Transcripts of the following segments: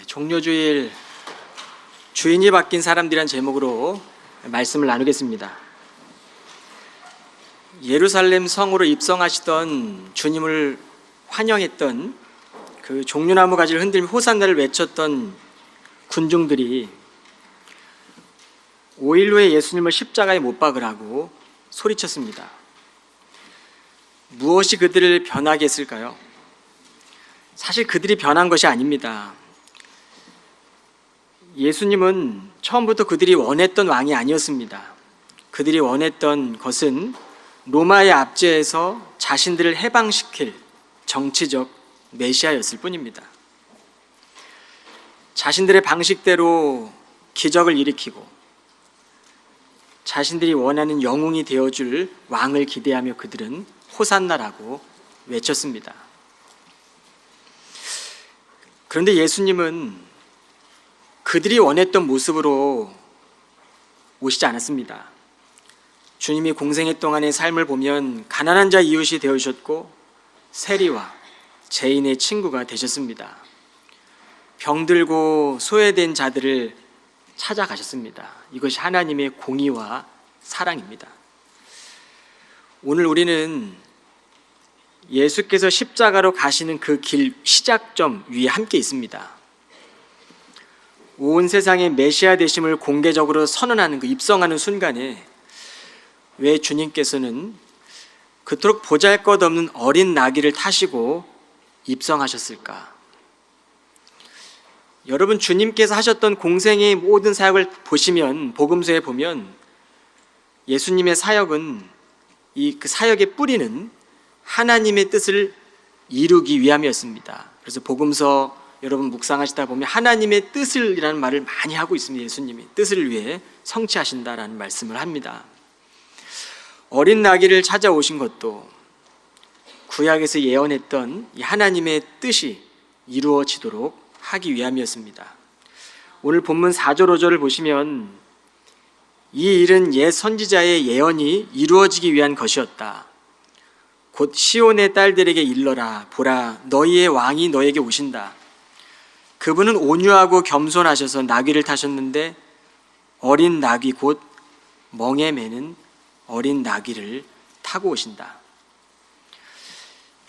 종료주일 주인이 바뀐 사람들이란 제목으로 말씀을 나누겠습니다. 예루살렘 성으로 입성하시던 주님을 환영했던 그 종려나무 가지를 흔들며 호산나를 외쳤던 군중들이 5일 후에 예수님을 십자가에 못 박으라고 소리쳤습니다. 무엇이 그들을 변하게 했을까요? 사실 그들이 변한 것이 아닙니다. 예수님은 처음부터 그들이 원했던 왕이 아니었습니다. 그들이 원했던 것은 로마의 압제에서 자신들을 해방시킬 정치적 메시아였을 뿐입니다. 자신들의 방식대로 기적을 일으키고 자신들이 원하는 영웅이 되어줄 왕을 기대하며 그들은 호산나라고 외쳤습니다. 그런데 예수님은 그들이 원했던 모습으로 오시지 않았습니다. 주님이 공생애 동안의 삶을 보면 가난한 자 이웃이 되어주셨고 세리와 죄인의 친구가 되셨습니다. 병들고 소외된 자들을 찾아가셨습니다. 이것이 하나님의 공의와 사랑입니다. 오늘 우리는 예수께서 십자가로 가시는 그 길 시작점 위에 함께 있습니다. 온 세상의 메시아 되심을 공개적으로 선언하는 그 입성하는 순간에 왜 주님께서는 그토록 보잘것없는 어린 나귀를 타시고 입성하셨을까? 여러분, 주님께서 하셨던 공생의 모든 사역을 보시면, 복음서에 보면 예수님의 사역은 그 사역의 뿌리는 하나님의 뜻을 이루기 위함이었습니다. 그래서 복음서 여러분 묵상하시다 보면 하나님의 뜻을이라는 말을 많이 하고 있습니다. 예수님이 뜻을 위해 성취하신다라는 말씀을 합니다. 어린 나귀를 찾아오신 것도 구약에서 예언했던 이 하나님의 뜻이 이루어지도록 하기 위함이었습니다. 오늘 본문 4절 5절을 보시면 이 일은 옛 선지자의 예언이 이루어지기 위한 것이었다. 곧 시온의 딸들에게 일러라. 보라, 너희의 왕이 너에게 오신다. 그분은 온유하고 겸손하셔서 나귀를 타셨는데 어린 나귀 곧 멍에 매는 어린 나귀를 타고 오신다.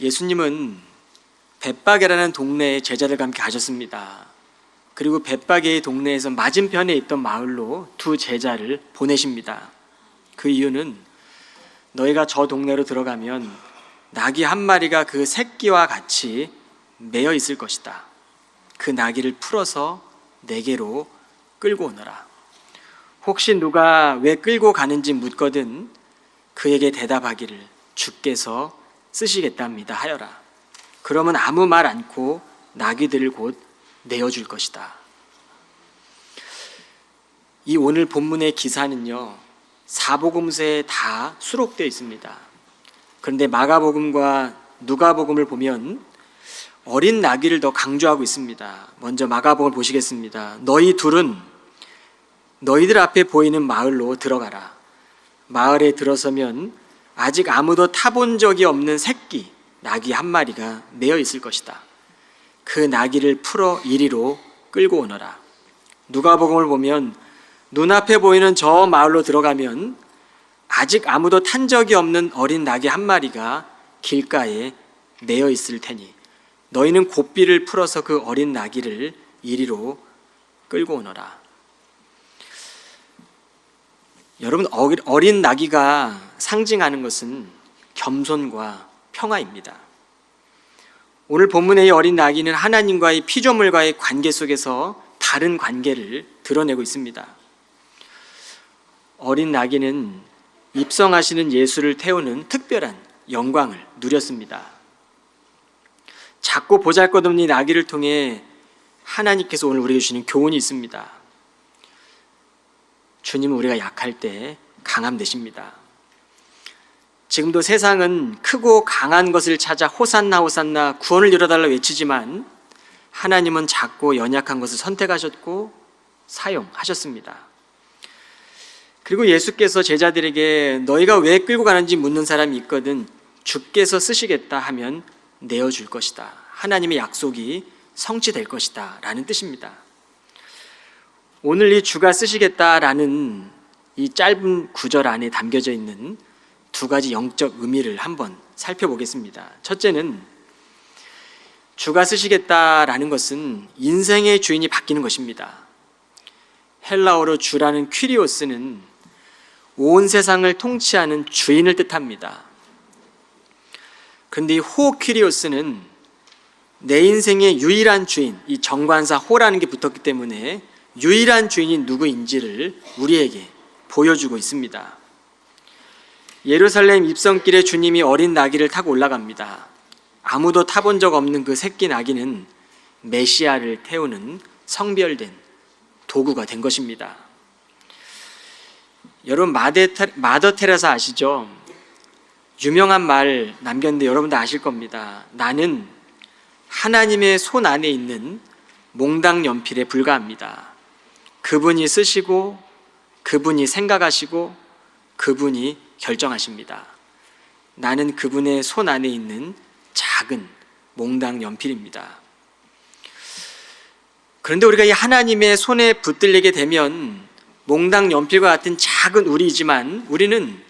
예수님은 벳바게라는 동네에 제자들과 함께 가셨습니다. 그리고 벳바게의 동네에서 맞은편에 있던 마을로 두 제자를 보내십니다. 그 이유는 너희가 저 동네로 들어가면 나귀 한 마리가 그 새끼와 같이 매여 있을 것이다. 그 나귀를 풀어서 내게로 끌고 오너라. 혹시 누가 왜 끌고 가는지 묻거든 그에게 대답하기를 주께서 쓰시겠답니다 하여라. 그러면 아무 말 않고 나귀들을 곧 내어줄 것이다. 이 오늘 본문의 기사는요, 사복음서에 다 수록되어 있습니다. 그런데 마가복음과 누가복음을 보면 어린 나귀를 더 강조하고 있습니다. 먼저 마가복음을 보시겠습니다. 너희 둘은 너희들 앞에 보이는 마을로 들어가라. 마을에 들어서면 아직 아무도 타본 적이 없는 새끼 나귀 한 마리가 매여 있을 것이다. 그 나귀를 풀어 이리로 끌고 오너라. 누가복음을 보면 눈앞에 보이는 저 마을로 들어가면 아직 아무도 탄 적이 없는 어린 나귀 한 마리가 길가에 매여 있을 테니 너희는 고삐를 풀어서 그 어린 나귀를 이리로 끌고 오너라. 여러분, 어린 나귀가 상징하는 것은 겸손과 평화입니다. 오늘 본문의 이 어린 나귀는 하나님과의 피조물과의 관계 속에서 다른 관계를 드러내고 있습니다. 어린 나귀는 입성하시는 예수를 태우는 특별한 영광을 누렸습니다. 작고 보잘것없는 이 나귀를 통해 하나님께서 오늘 우리에게 주시는 교훈이 있습니다. 주님은 우리가 약할 때 강함 되십니다. 지금도 세상은 크고 강한 것을 찾아 호산나 호산나 구원을 이뤄달라 외치지만 하나님은 작고 연약한 것을 선택하셨고 사용하셨습니다. 그리고 예수께서 제자들에게 너희가 왜 끌고 가는지 묻는 사람이 있거든 주께서 쓰시겠다 하면 내어줄 것이다. 하나님의 약속이 성취될 것이다 라는 뜻입니다. 오늘 이 주가 쓰시겠다라는 이 짧은 구절 안에 담겨져 있는 두 가지 영적 의미를 한번 살펴보겠습니다. 첫째는 주가 쓰시겠다라는 것은 인생의 주인이 바뀌는 것입니다. 헬라어로 주라는 퀴리오스는 온 세상을 통치하는 주인을 뜻합니다. 그런데 이 호 퀴리오스는 내 인생의 유일한 주인, 이 정관사 호라는 게 붙었기 때문에 유일한 주인이 누구인지를 우리에게 보여주고 있습니다. 예루살렘 입성길에 주님이 어린 나귀를 타고 올라갑니다. 아무도 타본 적 없는 그 새끼 나귀는 메시아를 태우는 성별된 도구가 된 것입니다. 여러분 마더 테레사 아시죠? 유명한 말 남겼는데 여러분도 아실 겁니다. 나는 하나님의 손 안에 있는 몽당 연필에 불과합니다. 그분이 쓰시고 그분이 생각하시고 그분이 결정하십니다. 나는 그분의 손 안에 있는 작은 몽당 연필입니다. 그런데 우리가 이 하나님의 손에 붙들리게 되면 몽당 연필과 같은 작은 우리이지만 우리는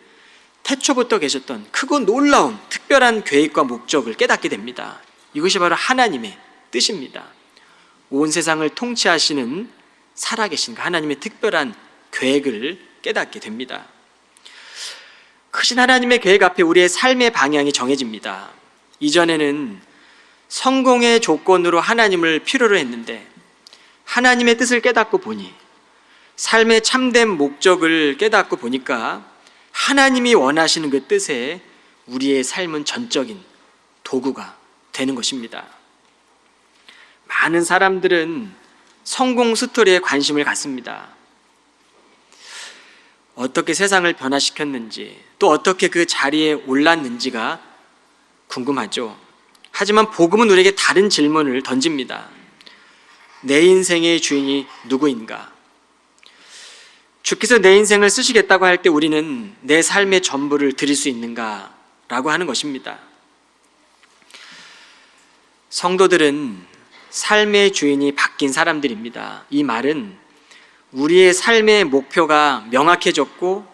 태초부터 계셨던 크고 놀라운 특별한 계획과 목적을 깨닫게 됩니다. 이것이 바로 하나님의 뜻입니다. 온 세상을 통치하시는 살아계신 하나님의 특별한 계획을 깨닫게 됩니다. 크신 하나님의 계획 앞에 우리의 삶의 방향이 정해집니다. 이전에는 성공의 조건으로 하나님을 필요로 했는데 하나님의 뜻을 깨닫고 보니 삶의 참된 목적을 깨닫고 보니까 하나님이 원하시는 그 뜻에 우리의 삶은 전적인 도구가 되는 것입니다. 많은 사람들은 성공 스토리에 관심을 갖습니다. 어떻게 세상을 변화시켰는지 또 어떻게 그 자리에 올랐는지가 궁금하죠. 하지만 복음은 우리에게 다른 질문을 던집니다. 내 인생의 주인이 누구인가? 주께서 내 인생을 쓰시겠다고 할 때 우리는 내 삶의 전부를 드릴 수 있는가? 라고 하는 것입니다. 성도들은 삶의 주인이 바뀐 사람들입니다. 이 말은 우리의 삶의 목표가 명확해졌고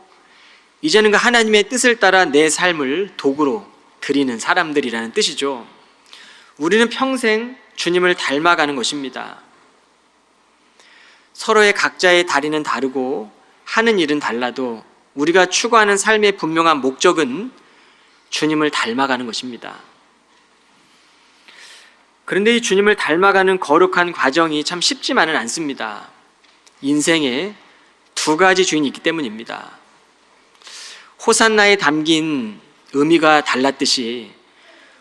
이제는 그 하나님의 뜻을 따라 내 삶을 도구로 드리는 사람들이라는 뜻이죠. 우리는 평생 주님을 닮아가는 것입니다. 서로의 각자의 다리는 다르고 하는 일은 달라도 우리가 추구하는 삶의 분명한 목적은 주님을 닮아가는 것입니다. 그런데 이 주님을 닮아가는 거룩한 과정이 참 쉽지만은 않습니다. 인생에 두 가지 주인이 있기 때문입니다. 호산나에 담긴 의미가 달랐듯이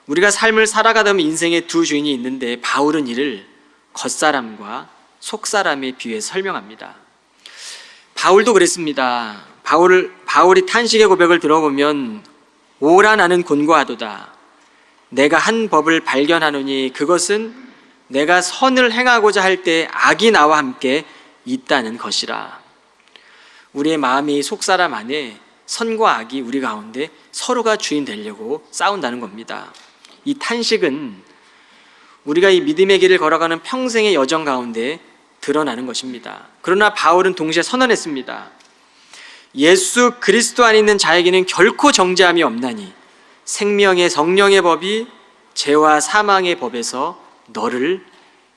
우리가 삶을 살아가다 보면 인생에 두 주인이 있는데 바울은 이를 겉사람과 속사람에 비유해 설명합니다. 바울도 그랬습니다. 바울이 탄식의 고백을 들어보면 오라 나는 곤고하도다. 내가 한 법을 발견하노니 그것은 내가 선을 행하고자 할 때 악이 나와 함께 있다는 것이라. 우리의 마음이 속사람 안에 선과 악이 우리 가운데 서로가 주인 되려고 싸운다는 겁니다. 이 탄식은 우리가 이 믿음의 길을 걸어가는 평생의 여정 가운데 드러나는 것입니다. 그러나 바울은 동시에 선언했습니다. 예수 그리스도 안에 있는 자에게는 결코 정죄함이 없나니 생명의 성령의 법이 죄와 사망의 법에서 너를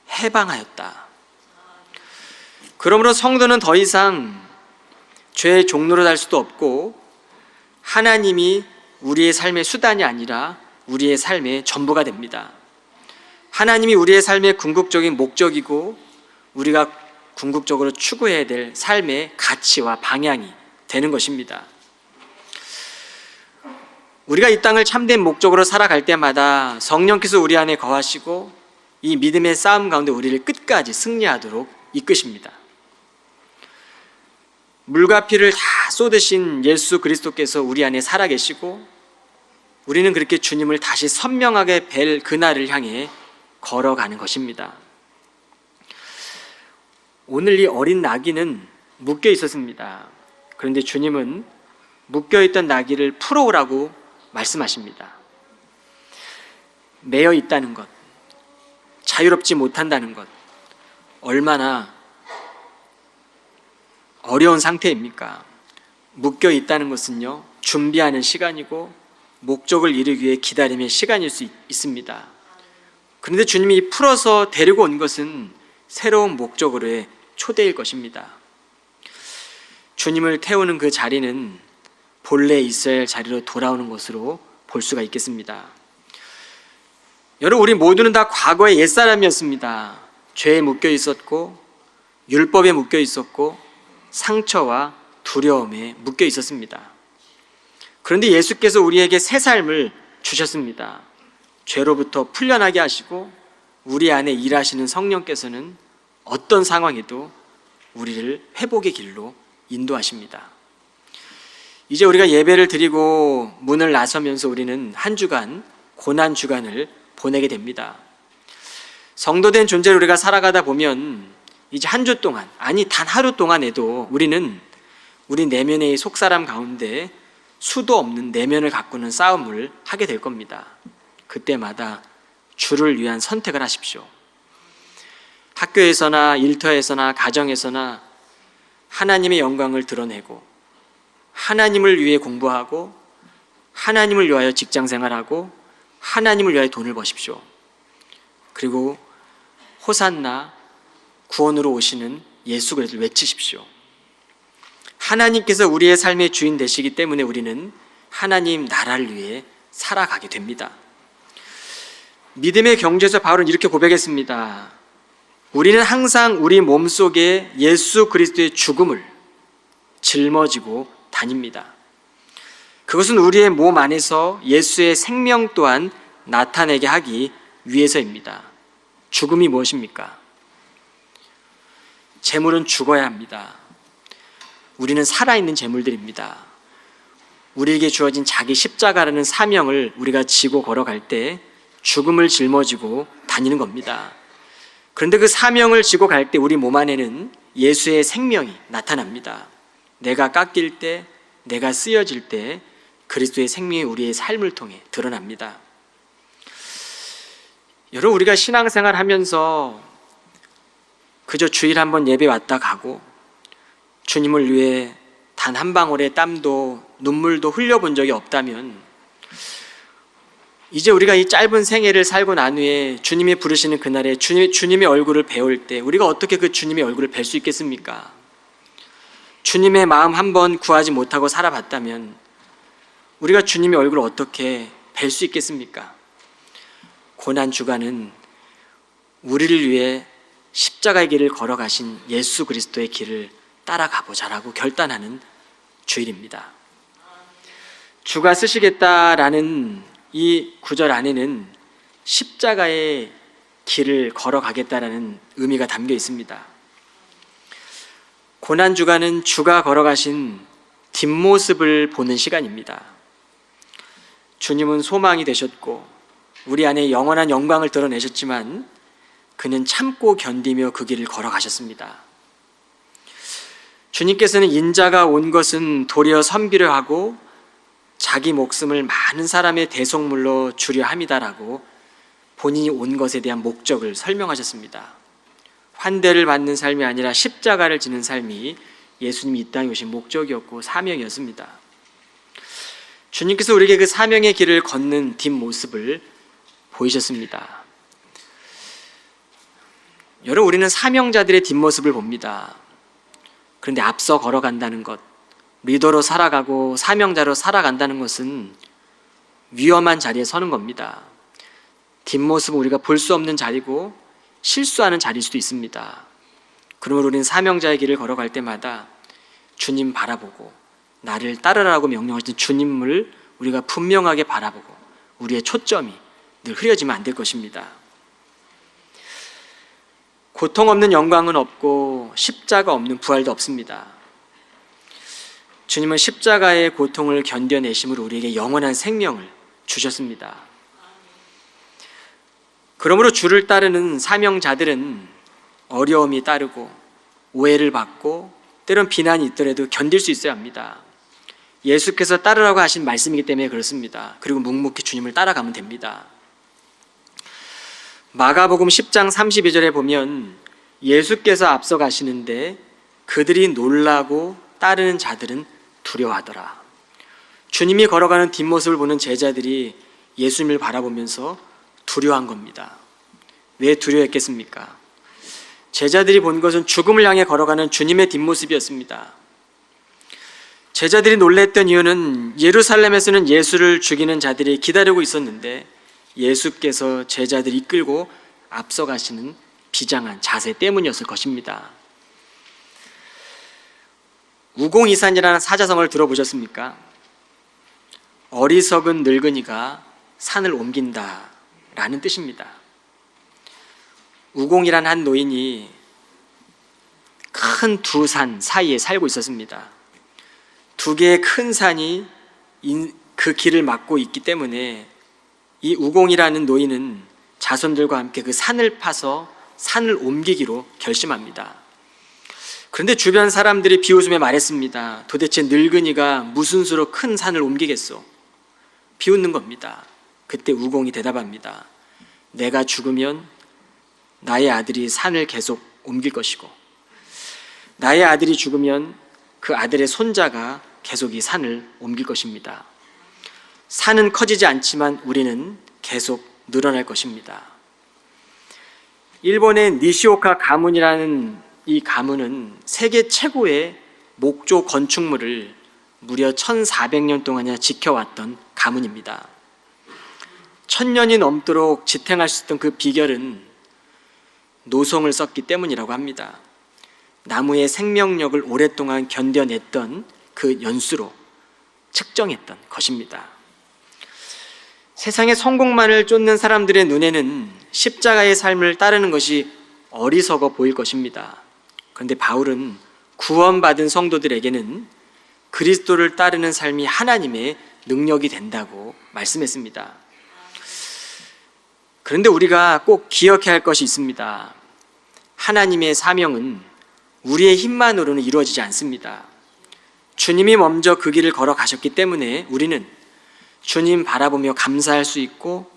해방하였다. 그러므로 성도는 더 이상 죄의 종로로 살 수도 없고 하나님이 우리의 삶의 수단이 아니라 우리의 삶의 전부가 됩니다. 하나님이 우리의 삶의 궁극적인 목적이고 우리가 궁극적으로 추구해야 될 삶의 가치와 방향이 되는 것입니다. 우리가 이 땅을 참된 목적으로 살아갈 때마다 성령께서 우리 안에 거하시고 이 믿음의 싸움 가운데 우리를 끝까지 승리하도록 이끄십니다. 물과 피를 다 쏟으신 예수 그리스도께서 우리 안에 살아계시고 우리는 그렇게 주님을 다시 선명하게 뵐 그날을 향해 걸어가는 것입니다. 오늘 이 어린 나귀는 묶여 있었습니다. 그런데 주님은 묶여있던 나귀를 풀어오라고 말씀하십니다. 매여 있다는 것, 자유롭지 못한다는 것, 얼마나 어려운 상태입니까? 묶여 있다는 것은요, 준비하는 시간이고 목적을 이루기 위해 기다림의 시간일 수 있습니다. 그런데 주님이 풀어서 데리고 온 것은 새로운 목적으로의 초대일 것입니다. 주님을 태우는 그 자리는 본래 있어야 할 자리로 돌아오는 것으로 볼 수가 있겠습니다. 여러분, 우리 모두는 다 과거의 옛사람이었습니다. 죄에 묶여 있었고 율법에 묶여 있었고 상처와 두려움에 묶여 있었습니다. 그런데 예수께서 우리에게 새 삶을 주셨습니다. 죄로부터 풀려나게 하시고 우리 안에 일하시는 성령께서는 어떤 상황에도 우리를 회복의 길로 인도하십니다. 이제 우리가 예배를 드리고 문을 나서면서 우리는 한 주간, 고난 주간을 보내게 됩니다. 성도된 존재로 우리가 살아가다 보면 이제 한 주 동안, 아니 단 하루 동안에도 우리는 우리 내면의 속사람 가운데 수도 없는 내면을 가꾸는 싸움을 하게 될 겁니다. 그때마다 주를 위한 선택을 하십시오. 학교에서나 일터에서나 가정에서나 하나님의 영광을 드러내고 하나님을 위해 공부하고 하나님을 위하여 직장생활하고 하나님을 위하여 돈을 버십시오. 그리고 호산나 구원으로 오시는 예수 그리스도를 외치십시오. 하나님께서 우리의 삶의 주인 되시기 때문에 우리는 하나님 나라를 위해 살아가게 됩니다. 믿음의 경주에서 바울은 이렇게 고백했습니다. 우리는 항상 우리 몸속에 예수 그리스도의 죽음을 짊어지고 다닙니다. 그것은 우리의 몸 안에서 예수의 생명 또한 나타내게 하기 위해서입니다. 죽음이 무엇입니까? 재물은 죽어야 합니다. 우리는 살아있는 재물들입니다. 우리에게 주어진 자기 십자가라는 사명을 우리가 지고 걸어갈 때 죽음을 짊어지고 다니는 겁니다. 그런데 그 사명을 지고 갈 때 우리 몸 안에는 예수의 생명이 나타납니다. 내가 깎일 때, 내가 쓰여질 때 그리스도의 생명이 우리의 삶을 통해 드러납니다. 여러분, 우리가 신앙생활 하면서 그저 주일 한번 예배 왔다 가고 주님을 위해 단 한 방울의 땀도 눈물도 흘려본 적이 없다면 이제 우리가 이 짧은 생애를 살고 난 후에 주님이 부르시는 그날에 주님의 얼굴을 배울 때 우리가 어떻게 그 주님의 얼굴을 뵐 수 있겠습니까? 주님의 마음 한번 구하지 못하고 살아봤다면 우리가 주님의 얼굴을 어떻게 뵐 수 있겠습니까? 고난 주간은 우리를 위해 십자가의 길을 걸어가신 예수 그리스도의 길을 따라가보자라고 결단하는 주일입니다. 주가 쓰시겠다라는 이 구절 안에는 십자가의 길을 걸어가겠다라는 의미가 담겨 있습니다. 고난 주간은 주가 걸어가신 뒷모습을 보는 시간입니다. 주님은 소망이 되셨고 우리 안에 영원한 영광을 드러내셨지만 그는 참고 견디며 그 길을 걸어가셨습니다. 주님께서는 인자가 온 것은 도리어 섬기려 하고 자기 목숨을 많은 사람의 대속물로 주려 함이다라고 본인이 온 것에 대한 목적을 설명하셨습니다. 환대를 받는 삶이 아니라 십자가를 지는 삶이 예수님이 이 땅에 오신 목적이었고 사명이었습니다. 주님께서 우리에게 그 사명의 길을 걷는 뒷모습을 보이셨습니다. 여러분, 우리는 사명자들의 뒷모습을 봅니다. 그런데 앞서 걸어간다는 것, 리더로 살아가고 사명자로 살아간다는 것은 위험한 자리에 서는 겁니다. 뒷모습은 우리가 볼 수 없는 자리고 실수하는 자리일 수도 있습니다. 그러므로 우리는 사명자의 길을 걸어갈 때마다 주님 바라보고 나를 따르라고 명령하신 주님을 우리가 분명하게 바라보고 우리의 초점이 늘 흐려지면 안 될 것입니다. 고통 없는 영광은 없고 십자가 없는 부활도 없습니다. 주님은 십자가의 고통을 견뎌내심으로 우리에게 영원한 생명을 주셨습니다. 그러므로 주를 따르는 사명자들은 어려움이 따르고 오해를 받고 때론 비난이 있더라도 견딜 수 있어야 합니다. 예수께서 따르라고 하신 말씀이기 때문에 그렇습니다. 그리고 묵묵히 주님을 따라가면 됩니다. 마가복음 10장 32절에 보면 예수께서 앞서 가시는데 그들이 놀라고 따르는 자들은 두려워하더라. 주님이 걸어가는 뒷모습을 보는 제자들이 예수님을 바라보면서 두려워한 겁니다. 왜 두려워했겠습니까? 제자들이 본 것은 죽음을 향해 걸어가는 주님의 뒷모습이었습니다. 제자들이 놀랬던 이유는 예루살렘에서는 예수를 죽이는 자들이 기다리고 있었는데 예수께서 제자들을 이끌고 앞서가시는 비장한 자세 때문이었을 것입니다. 우공이산이라는 사자성어를 들어보셨습니까? 어리석은 늙은이가 산을 옮긴다 라는 뜻입니다. 우공이란 한 노인이 큰 두 산 사이에 살고 있었습니다. 두 개의 큰 산이 그 길을 막고 있기 때문에 이 우공이라는 노인은 자손들과 함께 그 산을 파서 산을 옮기기로 결심합니다. 그런데 주변 사람들이 비웃으며 말했습니다. 도대체 늙은이가 무슨 수로 큰 산을 옮기겠소? 비웃는 겁니다. 그때 우공이 대답합니다. 내가 죽으면 나의 아들이 산을 계속 옮길 것이고 나의 아들이 죽으면 그 아들의 손자가 계속 이 산을 옮길 것입니다. 산은 커지지 않지만 우리는 계속 늘어날 것입니다. 일본의 니시오카 가문이라는 이 가문은 세계 최고의 목조 건축물을 무려 1400년 동안이나 지켜왔던 가문입니다. 1000년이 넘도록 지탱할 수 있던 그 비결은 노송을 썼기 때문이라고 합니다. 나무의 생명력을 오랫동안 견뎌냈던 그 연수로 측정했던 것입니다. 세상의 성공만을 쫓는 사람들의 눈에는 십자가의 삶을 따르는 것이 어리석어 보일 것입니다. 그런데 바울은 구원받은 성도들에게는 그리스도를 따르는 삶이 하나님의 능력이 된다고 말씀했습니다. 그런데 우리가 꼭 기억해야 할 것이 있습니다. 하나님의 사명은 우리의 힘만으로는 이루어지지 않습니다. 주님이 먼저 그 길을 걸어가셨기 때문에 우리는 주님 바라보며 감사할 수 있고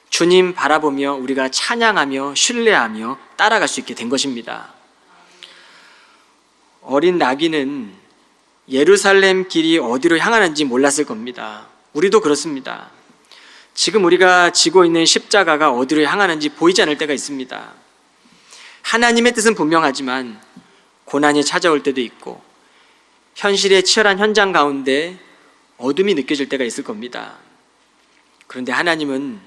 주님 바라보며 우리가 찬양하며 신뢰하며 따라갈 수 있게 된 것입니다. 어린 나귀는 예루살렘 길이 어디로 향하는지 몰랐을 겁니다. 우리도 그렇습니다. 지금 우리가 지고 있는 십자가가 어디로 향하는지 보이지 않을 때가 있습니다. 하나님의 뜻은 분명하지만 고난이 찾아올 때도 있고 현실의 치열한 현장 가운데 어둠이 느껴질 때가 있을 겁니다. 그런데 하나님은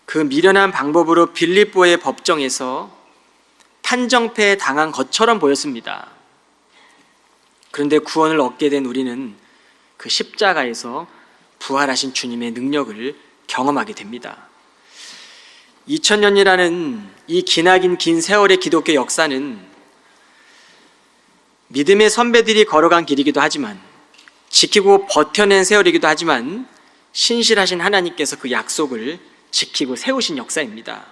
그 미련한 방법으로 빌립보의 법정에서 판정패에 당한 것처럼 보였습니다. 그런데 구원을 얻게 된 우리는 그 십자가에서 부활하신 주님의 능력을 경험하게 됩니다. 2000년이라는 이 기나긴 긴 세월의 기독교 역사는 믿음의 선배들이 걸어간 길이기도 하지만 지키고 버텨낸 세월이기도 하지만 신실하신 하나님께서 그 약속을 지키고 세우신 역사입니다.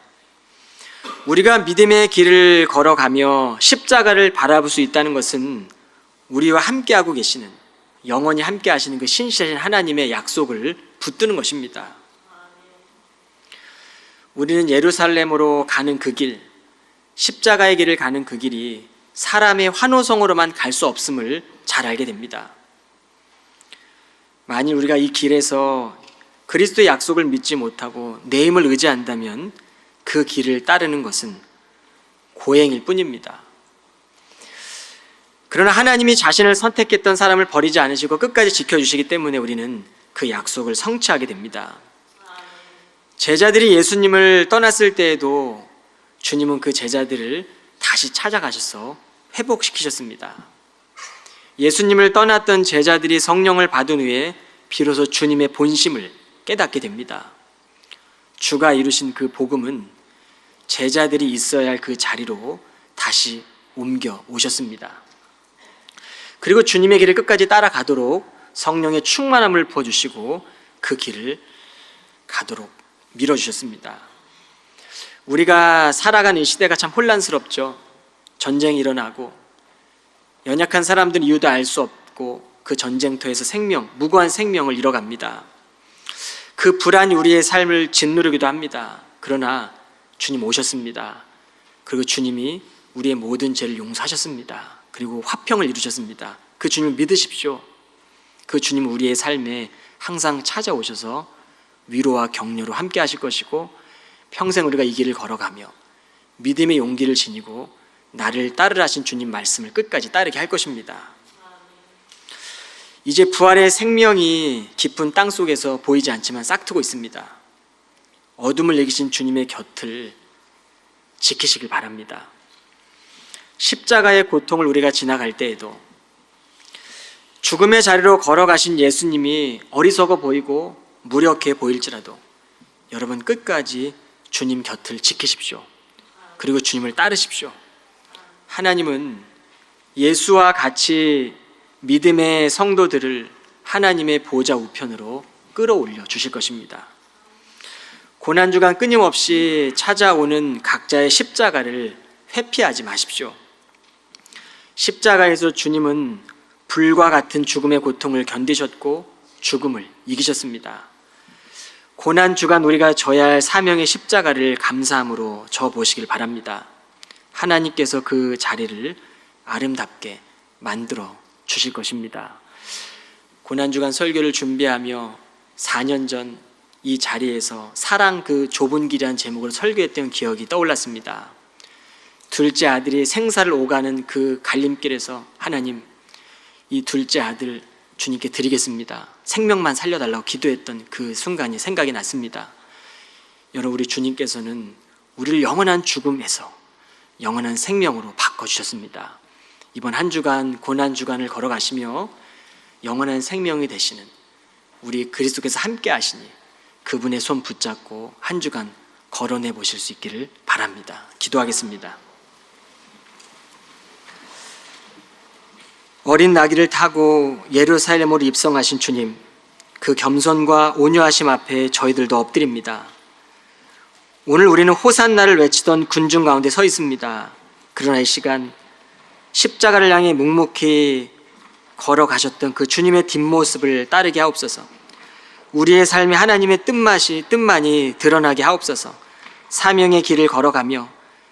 우리가 믿음의 길을 걸어가며 십자가를 바라볼 수 있다는 것은 우리와 함께하고 계시는 영원히 함께 하시는 그 신실하신 하나님의 약속을 붙드는 것입니다. 우리는 예루살렘으로 가는 그 길, 십자가의 길을 가는 그 길이 사람의 환호성으로만 갈 수 없음을 잘 알게 됩니다. 만일 우리가 이 길에서 그리스도의 약속을 믿지 못하고 내 힘을 의지한다면 그 길을 따르는 것은 고행일 뿐입니다. 그러나 하나님이 자신을 선택했던 사람을 버리지 않으시고 끝까지 지켜주시기 때문에 우리는 그 약속을 성취하게 됩니다. 제자들이 예수님을 떠났을 때에도 주님은 그 제자들을 다시 찾아가셔서 회복시키셨습니다. 예수님을 떠났던 제자들이 성령을 받은 후에 비로소 주님의 본심을 깨닫게 됩니다. 주가 이루신 그 복음은 제자들이 있어야 할 그 자리로 다시 옮겨 오셨습니다. 그리고 주님의 길을 끝까지 따라가도록 성령의 충만함을 부어주시고 그 길을 가도록 밀어주셨습니다. 우리가 살아가는 이 시대가 참 혼란스럽죠. 전쟁이 일어나고 연약한 사람들은 이유도 알 수 없고 그 전쟁터에서 무고한 생명을 잃어갑니다. 그 불안이 우리의 삶을 짓누르기도 합니다. 그러나 주님 오셨습니다. 그리고 주님이 우리의 모든 죄를 용서하셨습니다. 그리고 화평을 이루셨습니다. 그 주님을 믿으십시오. 그 주님 우리의 삶에 항상 찾아오셔서 위로와 격려로 함께 하실 것이고 평생 우리가 이 길을 걸어가며 믿음의 용기를 지니고 나를 따르라 하신 주님 말씀을 끝까지 따르게 할 것입니다. 이제 부활의 생명이 깊은 땅 속에서 보이지 않지만 싹트고 있습니다. 어둠을 이기신 주님의 곁을 지키시길 바랍니다. 십자가의 고통을 우리가 지나갈 때에도 죽음의 자리로 걸어가신 예수님이 어리석어 보이고 무력해 보일지라도 여러분 끝까지 주님 곁을 지키십시오. 그리고 주님을 따르십시오. 하나님은 예수와 같이 믿음의 성도들을 하나님의 보좌 우편으로 끌어올려 주실 것입니다. 고난주간 끊임없이 찾아오는 각자의 십자가를 회피하지 마십시오. 십자가에서 주님은 불과 같은 죽음의 고통을 견디셨고 죽음을 이기셨습니다. 고난주간 우리가 져야 할 사명의 십자가를 감사함으로 져보시길 바랍니다. 하나님께서 그 자리를 아름답게 만들어 주실 것입니다. 고난주간 설교를 준비하며 4년 전 이 자리에서 사랑 그 좁은 길이라는 제목으로 설교했던 기억이 떠올랐습니다. 둘째 아들이 생사를 오가는 그 갈림길에서 하나님, 이 둘째 아들 주님께 드리겠습니다. 생명만 살려달라고 기도했던 그 순간이 생각이 났습니다. 여러분, 우리 주님께서는 우리를 영원한 죽음에서 영원한 생명으로 바꿔주셨습니다. 이번 한 주간 고난주간을 걸어가시며 영원한 생명이 되시는 우리 그리스도께서 함께 하시니 그분의 손 붙잡고 한 주간 걸어내 보실 수 있기를 바랍니다. 기도하겠습니다. 어린 나귀를 타고 예루살렘으로 입성하신 주님, 그 겸손과 온유하심 앞에 저희들도 엎드립니다. 오늘 우리는 호산나를 외치던 군중 가운데 서 있습니다. 그러나 이 시간 십자가를 향해 묵묵히 걸어가셨던 그 주님의 뒷모습을 따르게 하옵소서. 우리의 삶에 하나님의 뜻만이 드러나게 하옵소서. 사명의 길을 걸어가며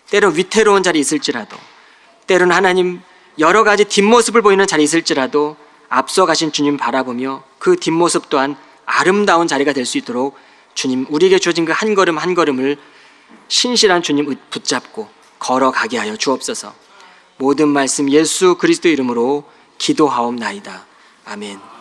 때로 위태로운 자리 있을지라도, 때로는 하나님 여러 가지 뒷모습을 보이는 자리 있을지라도 앞서가신 주님 바라보며 그 뒷모습 또한 아름다운 자리가 될 수 있도록 주님, 우리에게 주어진 그 한 걸음 한 걸음을 신실한 주님 붙잡고 걸어가게 하여 주옵소서. 모든 말씀 예수 그리스도 이름으로 기도하옵나이다. 아멘.